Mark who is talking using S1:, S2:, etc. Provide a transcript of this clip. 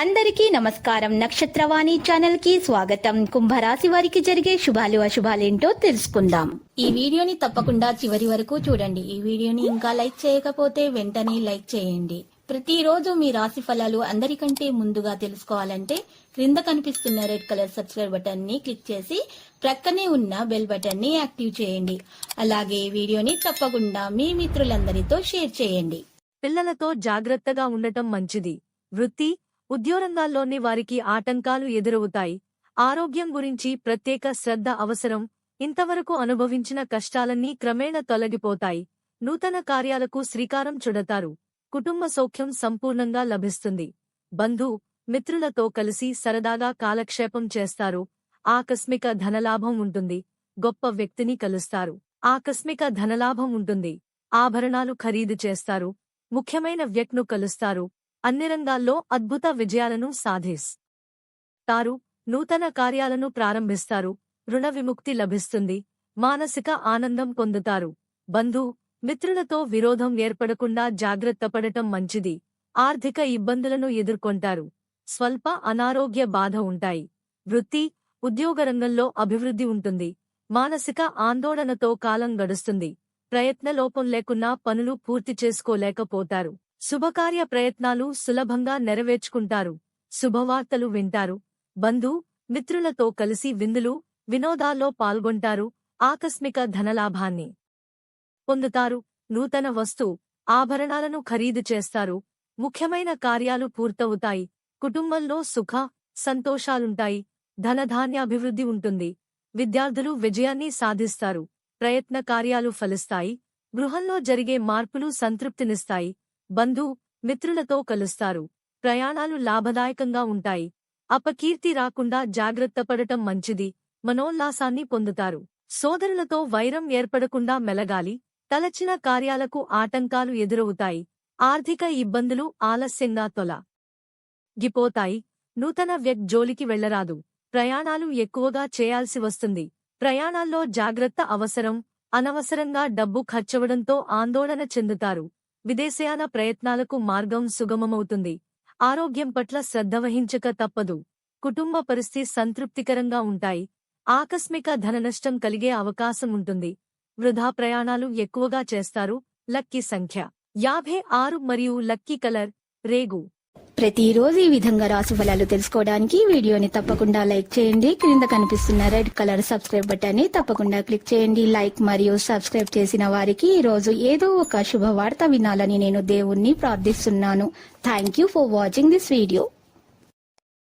S1: అందరికీ నమస్కారం. నక్షత్రవాణి ఛానల్ కి స్వాగతం. కుంభరాశి వారికి జరిగే శుభాలు అశుభాలేంటో తెలుసుకుందాం. ఈ వీడియోని తప్పకుండా చివరి వరకు చూడండి. ఈ వీడియోని ఇంకా లైక్ చేయకపోతే వెంటనే లైక్ చేయండి. ప్రతిరోజు మీ రాశి ఫలాలు అందరికంటే ముందుగా తెలుసుకోవాలంటే క్రింద కనిపిస్తున్న రెడ్ కలర్ సబ్స్క్రైబ్ బటన్ ని క్లిక్ చేసి ప్రక్కనే ఉన్న బెల్ బటన్ ని యాక్టివ్ చేయండి. అలాగే వీడియోని తప్పకుండా మీ మిత్రులందరితో షేర్ చేయండి.
S2: పిల్లలతో జాగ్రత్తగా ఉండటం మంచిది. వృత్తి, ఉద్యోగంగాల్లోని వారికి ఆటంకాలు ఎదురవుతాయి. ఆరోగ్యం గురించి ప్రత్యేక శ్రద్ధ అవసరం. ఇంతవరకు అనుభవించిన కష్టాలన్నీ క్రమేణా తొలగిపోతాయి. నూతన కార్యాలకు శ్రీకారం చుడతారు. కుటుంబ సౌఖ్యం సంపూర్ణంగా లభిస్తుంది. బంధు, మిత్రులతో కలిసి సరదాగా కాలక్షేపం చేస్తారు. ఆకస్మిక ధనలాభం ఉంటుంది. గొప్ప వ్యక్తిని కలుస్తారు. ఆకస్మిక ధనలాభం ఉంటుంది. ఆభరణాలు ఖరీదు చేస్తారు. ముఖ్యమైన వ్యక్తిను కలుస్తారు. అన్ని రంగాల్లో అద్భుత విజయాలను సాధిస్తారు. నూతన కార్యాలను ప్రారంభిస్తారు. రుణ విముక్తి లభిస్తుంది. మానసిక ఆనందం పొందుతారు. బంధు, మిత్రులతో విరోధం ఏర్పడకుండా జాగ్రత్త పడటం మంచిది. ఆర్థిక ఇబ్బందులను ఎదుర్కొంటారు. స్వల్ప అనారోగ్య బాధ ఉంటాయి. వృత్తి, ఉద్యోగరంగంలో అభివృద్ధి ఉంటుంది. మానసిక ఆందోళనతో కాలం గడుస్తుంది. ప్రయత్నలోపం లేకున్నా పనులు పూర్తి చేసుకోలేకపోతారు. శుభకార్య ప్రయత్నాలు సులభంగా నెరవేర్చుకుంటారు. శుభవార్తలు వింటారు. బంధు, మిత్రులతో కలిసి విందులు, వినోదాల్లో పాల్గొంటారు. ఆకస్మిక ధనలాభాన్ని పొందుతారు. నూతన ఆభరణాలను ఖరీదు చేస్తారు. ముఖ్యమైన కార్యాలు పూర్తవుతాయి. కుటుంబంలో సుఖ సంతోషాలుంటాయి. ధనధాన్యాభివృద్ధి ఉంటుంది. విద్యార్థులు విజయాన్ని సాధిస్తారు. ప్రయత్న కార్యాలు ఫలిస్తాయి. గృహంలో జరిగే మార్పులు సంతృప్తినిస్తాయి. బంధు, మిత్రులతో కలుస్తారు. ప్రయాణాలు లాభదాయకంగా ఉంటాయి. అపకీర్తి రాకుండా జాగ్రత్త పడటం మంచిది. మనోల్లాసాన్ని పొందుతారు. సోదరులతో వైరం ఏర్పడకుండా మెలగాలి. తలచిన కార్యాలకు ఆటంకాలు ఎదురవుతాయి. ఆర్థిక ఇబ్బందులు ఆలస్యంగా తొలగిపోతాయి. నూతన వ్యక్తి జోలికి వెళ్లరాదు. ప్రయాణాలు ఎక్కువగా చేయాల్సి వస్తుంది. ప్రయాణాల్లో జాగ్రత్త అవసరం. అనవసరంగా డబ్బు ఖర్చవడంతో ఆందోళన చెందుతారు. విదేశయాన ప్రయత్నాలకు మార్గం సుగమమవుతుంది. ఆరోగ్యం పట్ల శ్రద్ధ వహించక తప్పదు. కుటుంబ పరిస్థితి సంతృప్తికరంగా ఉంటాయి. ఆకస్మిక ధననష్టం కలిగే అవకాశం ఉంటుంది. వృధా ప్రయాణాలు ఎక్కువగా చేస్తారు. లక్కీ సంఖ్య 56 మరియు లక్కీ కలర్ రేగు.
S1: ప్రతిరోజు ఈ విధంగా రాశి ఫలాలు తెలుసుకోవడానికి వీడియోని తప్పకుండా లైక్ చేయండి. క్రింద కనిపిస్తున్న రెడ్ కలర్ సబ్స్క్రైబ్ బటన్ ని తప్పకుండా క్లిక్ చేయండి. లైక్ మరియు సబ్స్క్రైబ్ చేసిన వారికి ఈ రోజు ఏదో ఒక శుభవార్త వినాలని నేను దేవుణ్ణి ప్రార్థిస్తున్నాను. Thank you for watching this video.